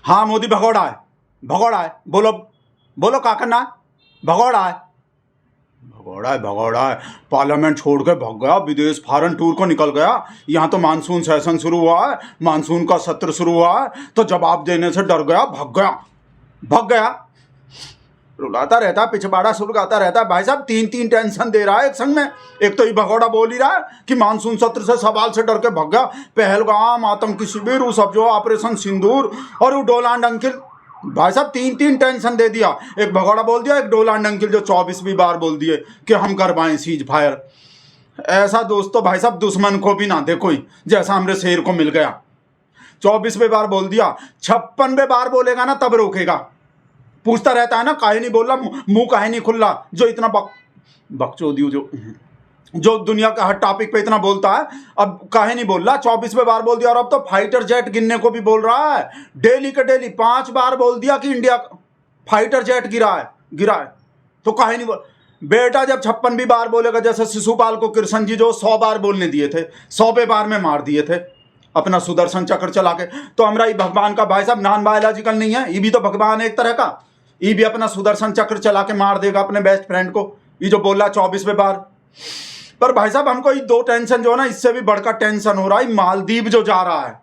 हाँ मोदी भगोड़ा है, भगोड़ा है। बोलो बोलो क्या करना है? भगोड़ा है, भगोड़ा है, भगोड़ा है। पार्लियामेंट छोड़ के भग गया, विदेश फॉरेन टूर को निकल गया। यहाँ तो मानसून सेशन शुरू हुआ है, मानसून का सत्र शुरू हुआ है, तो जवाब देने से डर गया, भग गया, भग गया। रुलाता रहता है, पिछवाड़ा सुलगाता रहता है। भाई साहब तीन तीन टेंशन दे रहा है एक संग में। एक तो ये भगोड़ा बोल ही रहा है कि मानसून सत्र से सवाल से डर के भग गया। पहलगाम आतंकी शिविर, वो सब जो ऑपरेशन सिंदूर और वो डोलांड अंकिल, भाई साहब तीन तीन टेंशन दे दिया। एक भगोड़ा बोल दिया, एक डोलांड अंकिल जो 24वीं बार बोल दिए कि हम करवाएं सीज फायर। ऐसा दोस्तों भाई साहब दुश्मन को भी ना दे कोई, जैसा हमरे शेर को मिल गया। 24वीं बार बोल दिया, 56वें बार बोलेगा ना तब रोकेगा। पूछता रहता है ना काहे नहीं बोला, मुंह काहे नहीं खुल्ला, जो इतना बकचोदी जो दुनिया का हर टॉपिक पे इतना बोलता है, अब काहे नहीं बोल रहा। 24वीं बार बोल दिया, और अब तो फाइटर जेट गिनने को भी बोल रहा है। डेली के डेली 5 बार बोल दिया कि इंडिया फाइटर जेट गिरा है, तो काहे नहीं बोल। बेटा जब 56वीं बार बोलेगा, जैसे शिशुपाल को कृष्ण जी जो 100 बार बोलने दिए थे, 100वें बार में मार दिए थे अपना सुदर्शन चक्र चला के। तो हमारा ये भगवान का भाई साहब नॉन बायोलॉजिकल नहीं है, ये भी तो भगवान है एक तरह का। ये भी अपना सुदर्शन चक्र चला के मार देगा अपने बेस्ट फ्रेंड को, ये जो बोला 24वें बार। पर भाई साहब हमको ये 2 टेंशन जो है ना, इससे भी बढ़कर टेंशन हो रहा है मालदीव जो जा रहा है।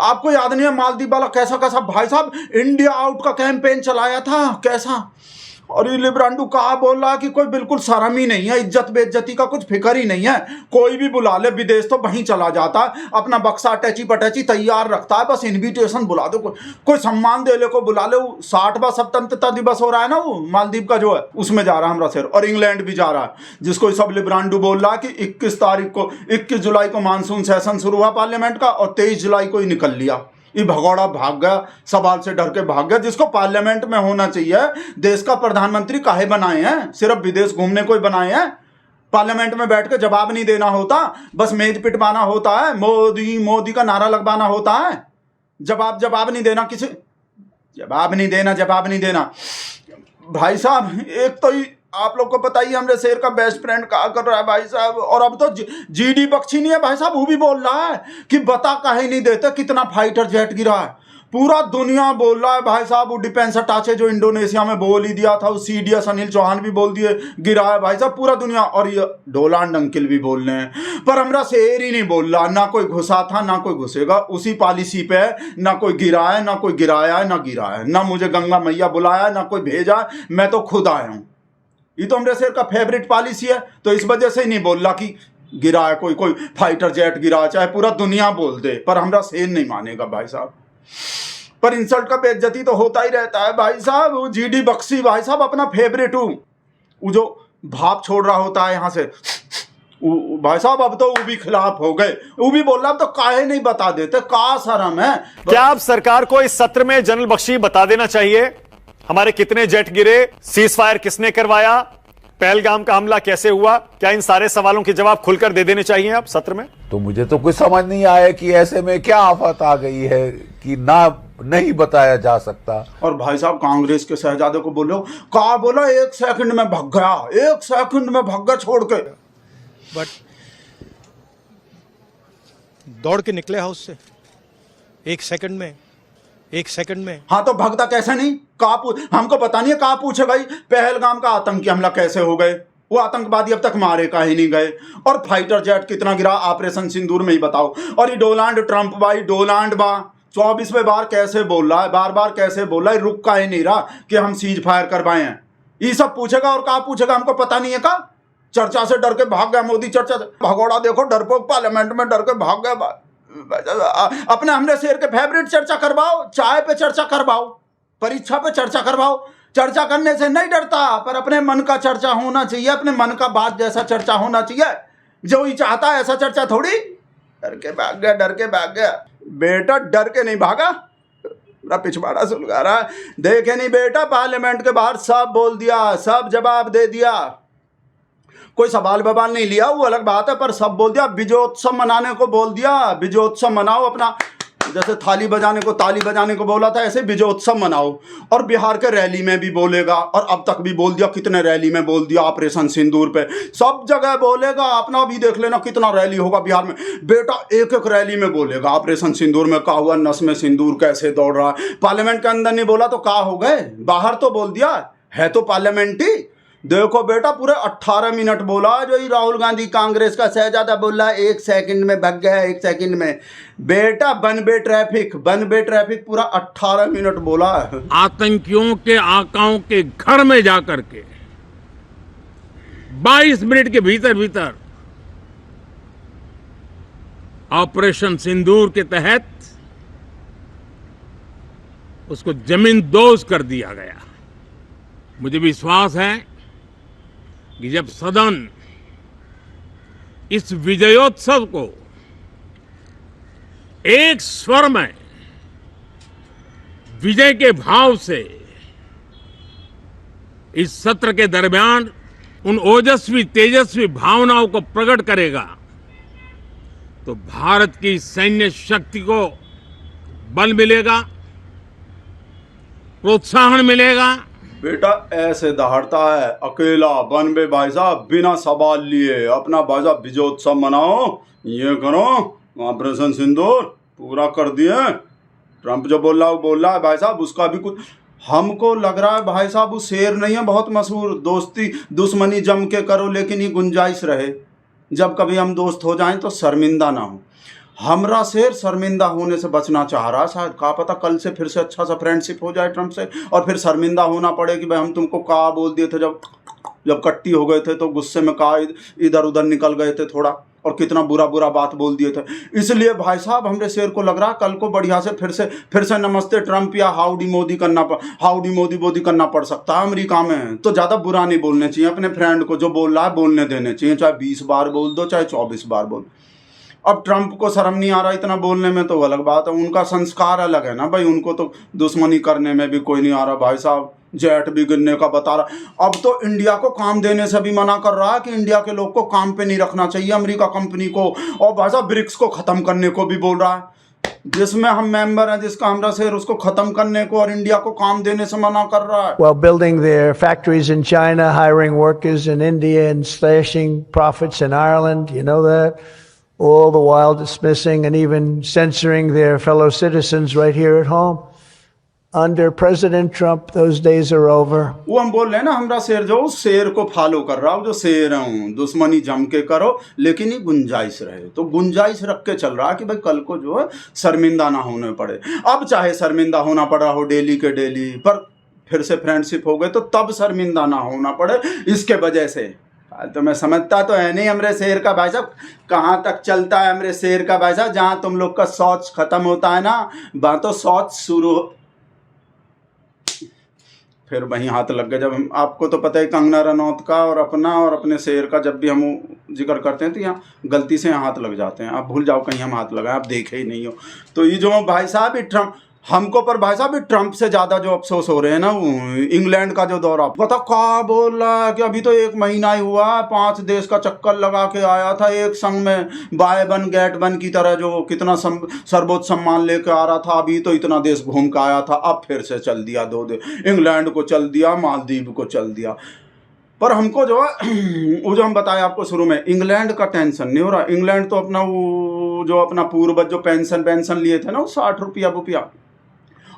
आपको याद नहीं है मालदीव वाला कैसा कैसा भाई साहब इंडिया आउट का कैंपेन चलाया था, कैसा। और ये लिब्रांडू कहा बोल रहा कि कोई बिल्कुल शर्म ही नहीं है, इज्जत बेइज्जती का कुछ फिक्र ही नहीं है। कोई भी बुला ले विदेश तो वहीं चला जाता है, अपना बक्सा अटैची पटैची तैयार रखता है, बस इनविटेशन बुला दो, कोई सम्मान दे ले को बुला ले। 60वां स्वतंत्रता दिवस हो रहा है ना, वो मालदीव का जो है, उसमें जा रहा है हमारा शेर। और इंग्लैंड भी जा रहा है, जिसको सब लिब्रांडू बोल रहा है कि 21 जुलाई को मानसून सेशन शुरू हुआ पार्लियामेंट का, और 23 जुलाई को ही निकल लिया। ये भगोड़ा भाग गया, सवाल से डर के भाग गया। जिसको पार्लियामेंट में होना चाहिए, देश का प्रधानमंत्री काहे बनाए हैं, सिर्फ विदेश घूमने को ही बनाए हैं। पार्लियामेंट में बैठ के जवाब नहीं देना होता, बस मेज पिटवाना होता है, मोदी मोदी का नारा लगवाना होता है। जवाब नहीं देना, किसी जवाब नहीं देना। भाई साहब एक तो आप लोग को पता ही हमरे शेर का बेस्ट फ्रेंड क्या कर रहा है भाई साहब। और अब तो जीडी बख्शी नहीं है भाई साहब, वो भी बोल रहा है कि बता काहे नहीं देते कितना फाइटर जेट गिरा है। पूरा दुनिया बोल रहा है भाई साहब। वो डिफेंस अटैचे जो इंडोनेशिया में बोल ही दिया था, वो CDS अनिल चौहान भी बोल दिए गिरा है भाई साहब पूरा दुनिया। और ये डोलांड अंकिल भी बोल रहे हैं, पर हमरा शेर ही नहीं बोल रहा। ना कोई घुसा था ना कोई घुसेगा, उसी पॉलिसी पे है। ना कोई गिरा है, ना कोई गिराया है, ना गिरा है, ना मुझे गंगा मैया बुलाया, ना कोई भेजा, मैं तो खुद आया हूँ। ये तो हमरे शेर का फेवरेट पॉलिसी है, तो इस वजह से ही नहीं बोल रहा कि गिरा है कोई फाइटर जेट गिरा, चाहे पूरा दुनिया बोल दे, पर हमरा शेर नहीं मानेगा भाई साहब। पर इंसल्ट का बेइज्जती तो होता ही रहता है भाई साहब। वो जीडी बख्शी भाई साहब अपना फेवरेट हूँ, वो जो भाप छोड़ रहा होता है यहाँ से, भाई साहब अब तो वो भी खिलाफ हो गए। वो भी बोल रहा अब तो काहे नहीं बता देते, का शर्म है क्या अब सरकार को इस सत्र में जनरल बख्शी बता देना चाहिए हमारे कितने जेट गिरे, सीज फायर किसने करवाया, पहलगाम का हमला कैसे हुआ? क्या इन सारे सवालों के जवाब खुलकर दे देने चाहिए आप सत्र में? तो मुझे तो कुछ समझ नहीं आया कि ऐसे में क्या आफत आ गई है कि नहीं बताया जा सकता। और भाई साहब कांग्रेस के शहजादे को बोलो, कहा बोला 1 सेकंड में भाग गया, 1 सेकंड में भाग गया छोड़ के। बट दौड़ के निकले हाउस से 1 सेकंड में। हाँ तो भगता कैसे नहीं, हमको पता नहीं है कहा पूछे भाई पहलगाम का आतंकी हमला कैसे हो गए, वो आतंकवादी अब तक मारे काहे नहीं गए, और फाइटर जेट कितना गिरा ऑपरेशन सिंदूर में ही बताओ। और ये डोनाल्ड ट्रंप भाई, डोनाल्ड 24वें बार कैसे बोल रहा है, बार कैसे बोल रहा है, रुक काहे नहीं रहा कि हम सीज फायर करवाए हैं। ये सब पूछेगा और कहा पूछेगा, हमको पता नहीं है का। चर्चा से डर के भाग गया मोदी, चर्चा से भगोड़ा देखो डरपोक पार्लियामेंट में डर के भाग गया। अपने हमने शेर के फेवरेट चर्चा करवाओ, चाय पे चर्चा करवाओ, परीक्षा पे चर्चा करवाओ। चर्चा करने से नहीं डरता, पर अपने मन का चर्चा होना चाहिए, अपने मन का बात जैसा चर्चा होना चाहिए। जो ही चाहता है ऐसा चर्चा थोड़ी। डर के भाग गया बेटा, डर के नहीं भागा, पिछवाड़ा सुलगा रहा है। देखे नहीं बेटा, पार्लियामेंट के बाहर सब बोल दिया, सब जवाब दे दिया, कोई सवाल बवाल नहीं लिया, वो अलग बात है, पर सब बोल दिया। विजयोत्सव मनाने को बोल दिया, विजयोत्सव मनाओ अपना, जैसे थाली बजाने को ताली बजाने को बोला था, ऐसे विजयोत्सव मनाओ। और बिहार के रैली में भी बोलेगा, और अब तक भी बोल दिया, कितने रैली में बोल दिया, ऑपरेशन सिंदूर पे सब जगह बोलेगा। अपना भी देख लेना कितना रैली होगा बिहार में, बेटा एक एक रैली में बोलेगा ऑपरेशन सिंदूर में का हुआ, नस में सिंदूर कैसे दौड़ रहा है। पार्लियामेंट के अंदर नहीं बोला तो का हो गए, बाहर तो बोल दिया है तो पार्लियामेंट ही। देखो बेटा पूरे 18 मिनट बोला, जो ही राहुल गांधी कांग्रेस का शहजादा बोला 1 सेकंड में भग गया, 1 सेकंड में। बेटा वन वे ट्रैफिक पूरा 18 मिनट बोला। आतंकियों के आकाओं के घर में जाकर के 22 मिनट के भीतर भीतर ऑपरेशन सिंदूर के तहत उसको जमींदोज कर दिया गया। मुझे विश्वास है कि जब सदन इस विजयोत्सव को एक स्वर में विजय के भाव से इस सत्र के दरमियान उन ओजस्वी तेजस्वी भावनाओं को प्रकट करेगा, तो भारत की सैन्य शक्ति को बल मिलेगा, प्रोत्साहन मिलेगा। बेटा ऐसे दहाड़ता है अकेला वन में भाई साहब, बिना सवाल लिए अपना भाई साहब विजयोत्सव मनाओ, ये करो, ऑपरेशन सिंदूर पूरा कर दिए। ट्रंप जो बोल रहा है भाई साहब, उसका भी कुछ हमको लग रहा है भाई साहब, वो शेर नहीं है बहुत मशहूर, दोस्ती दुश्मनी जम के करो लेकिन ये गुंजाइश रहे, जब कभी हम दोस्त हो जाएं तो शर्मिंदा ना हो। हमरा शेर शर्मिंदा होने से बचना चाह रहा है शायद, कहा पता कल से फिर से अच्छा सा फ्रेंडशिप हो जाए ट्रंप से, और फिर शर्मिंदा होना पड़े कि भाई हम तुमको कहा बोल दिए थे, जब कट्टी हो गए थे तो गुस्से में कहा इधर उधर निकल गए थे थोड़ा, और कितना बुरा बुरा बात बोल दिए थे। इसलिए भाई साहब हमरे शेर को लग रहा कल को बढ़िया से फिर से नमस्ते ट्रंप या हाउडी मोदी करना पड़ सकता है अमेरिका में। तो ज़्यादा बुरा नहीं बोलने चाहिए, अपने फ्रेंड को जो बोल रहा है बोलने देने चाहिए, चाहे 20 बार बोल दो चाहे 24 बार बोल। अब ट्रंप को शर्म नहीं आ रहा इतना बोलने में तो अलग बात है, उनका संस्कार अलग है ना भाई, उनको तो दुश्मनी करने में भी कोई नहीं आ रहा भाई साहब। जेट भी गिरने का बता रहा, अब तो इंडिया को काम देने से भी मना कर रहा है कि इंडिया के लोग को काम पे नहीं रखना चाहिए अमेरिका कंपनी को, और भाई साहब ब्रिक्स को ख़त्म करने को भी बोल रहा है, जिसमें हम मेंबर हैं, जिसका हमरा शेर, उसको ख़त्म करने को और इंडिया को काम देने से मना कर रहा है। While building their factories in China, hiring workers in India and slashing profits in Ireland, you know that? All the while dismissing and even censoring their fellow citizens right here at home. Under President Trump, those days are over. वो हम बोल रहे हैं ना, हमरा शेर जो उस शेर को फॉलो कर रहा हूँ, जो शेर हूँ, दुश्मनी जम के करो लेकिन ये गुंजाइश रहे, तो गुंजाइश रख के चल रहा है कि भाई कल को जो है शर्मिंदा ना होने पड़े। अब चाहे शर्मिंदा होना पड़ रहा हो डेली के डेली, पर फिर से फ्रेंडशिप हो गए तो तब शर्मिंदा ना होना पड़े इसके वजह से। तो मैं समझता तो है नहीं हमरे शेर का भाई साहब, कहाँ तक चलता है हमरे शेर का भाई साहब, जहाँ तुम लोग का शौच खत्म होता है ना, वहाँ तो शौच शुरू फिर वहीं हाथ लग गए। जब हम, आपको तो पता है कंगना रनौत का और अपना और अपने शेर का जब भी हम जिक्र करते हैं तो यहाँ गलती से यहाँ हाथ लग जाते हैं, आप भूल जाओ कहीं हम हाथ लगाए, आप देखे ही नहीं हो। तो ये जो भाई साहब ट्रम्प हमको, पर भाई साहब ट्रंप से ज़्यादा जो अफसोस हो रहे हैं ना, वो इंग्लैंड का जो दौरा, पता क्या बोल रहा है कि अभी तो 1 महीना ही हुआ, 5 देश का चक्कर लगा के आया था एक संग में, बाय वन गेट वन की तरह, जो कितना सर्वोच्च सम्मान लेके आ रहा था, अभी तो इतना देश घूम के आया था, अब फिर से चल दिया 2 देश, इंग्लैंड को चल दिया, मालदीव को चल दिया। पर हमको जो है वो जो हम बताए आपको शुरू में, इंग्लैंड का टेंशन नहीं हो रहा। इंग्लैंड तो अपना वो जो अपना पूर्वज जो पेंशन लिए थे ना, वो 60 रुपया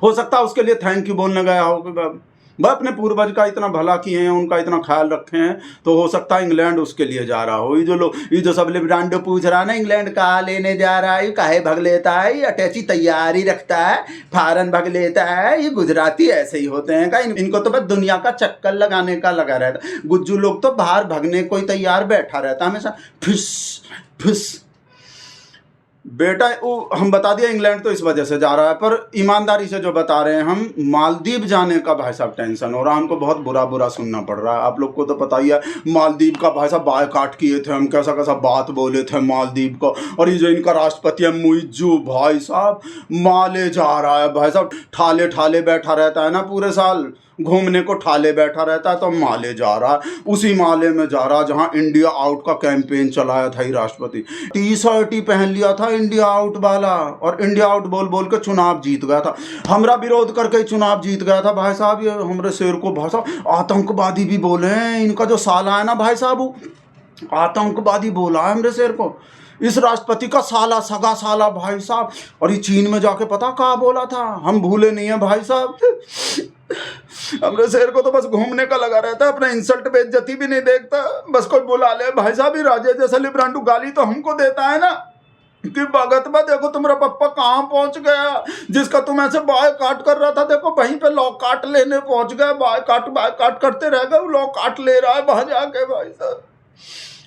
हो सकता है उसके लिए थैंक यू बोलने गया हो कि वह अपने पूर्वज का इतना भला किए हैं, उनका इतना ख्याल रखे हैं, तो हो सकता है इंग्लैंड उसके लिए जा रहा हो। ये जो सब लिब्रांडो पूछ रहा है ना इंग्लैंड कहाँ लेने जा रहा है, ये काहे भग लेता है, ये अटैची तैयारी रखता है, फारन भग लेता है, ये गुजराती ऐसे ही होते हैं का, इनको तो बस दुनिया का चक्कर लगाने का लगा रहता। गुज्जू लोग तो बाहर भगने को ही तैयार बैठा रहता हमेशा, फिस फिस। बेटा वो हम बता दिया इंग्लैंड तो इस वजह से जा रहा है, पर ईमानदारी से जो बता रहे हैं हम, मालदीव जाने का भाई साहब टेंशन हो रहा है हमको, बहुत बुरा सुनना पड़ रहा है। आप लोग को तो पता ही है, मालदीव का भाई साहब बायकाट किए थे हम, कैसा बात बोले थे मालदीव को, और ये जो इनका राष्ट्रपति है मुइज्जू भाई साहब, माले जा रहा है भाई साहब, ठाले बैठा रहता है ना, पूरे साल घूमने को ठाले बैठा रहता है, तो माले जा रहा है, उसी माले में जा रहा जहां इंडिया आउट का कैंपेन चलाया था ही राष्ट्रपति। टी-शर्ट ही पहन लिया था इंडिया आउट वाला, और इंडिया आउट बोल बोल के चुनाव जीत गया था, हमरा विरोध करके ही चुनाव जीत गया था भाई साहब। ये हमारे शेर को भाई साहब आतंकवादी भी बोले हैं, इनका जो साला है ना भाई साहब वो आतंकवादी बोला है हमरे शेर को, इस राष्ट्रपति का साला, सगा साला भाई साहब। और ये चीन में जाके पता कहाँ बोला था, हम भूले नहीं है भाई साहब। हमरे शेर को तो बस घूमने का लगा रहता है, अपना इंसल्ट बेइज्जती भी नहीं देखता, बस कोई बुला ले भाई साहब। राजे जैसा लिब्रांडू गाली तो हमको देता है ना कि भगत बा देखो तुम्हारा पप्पा कहाँ पहुंच गया, जिसका तुम ऐसे बाय काट कर रहा था देखो वहीं पे लॉ काट लेने पहुंच गया, बाय काट करते रह गए, लॉ काट ले रहा है वहां जाके भाई साहब।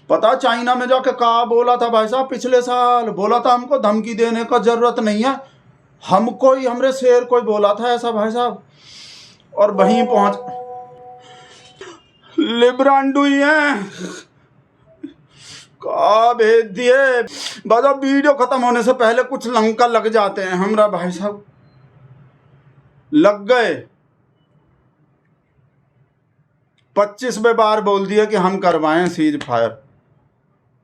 पता चाइना में जाके कहा बोला था भाई साहब, पिछले साल बोला था हमको धमकी देने का जरूरत नहीं है, हमको ही हमरे शेर कोई बोला था ऐसा भाई साहब, और वहीं पहुंच लिब्रांडू ही है का भेज दिए। बाजा वीडियो खत्म होने से पहले कुछ लंका लग जाते हैं हमरा भाई साहब, लग गए। 25वें बार बोल दिया कि हम करवाएं सीज फायर,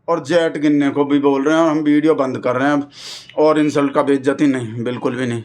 और जेट गिनने को भी बोल रहे हैं, और हम वीडियो बंद कर रहे हैं अब, और इंसल्ट का बेइज्जती नहीं, बिल्कुल भी नहीं।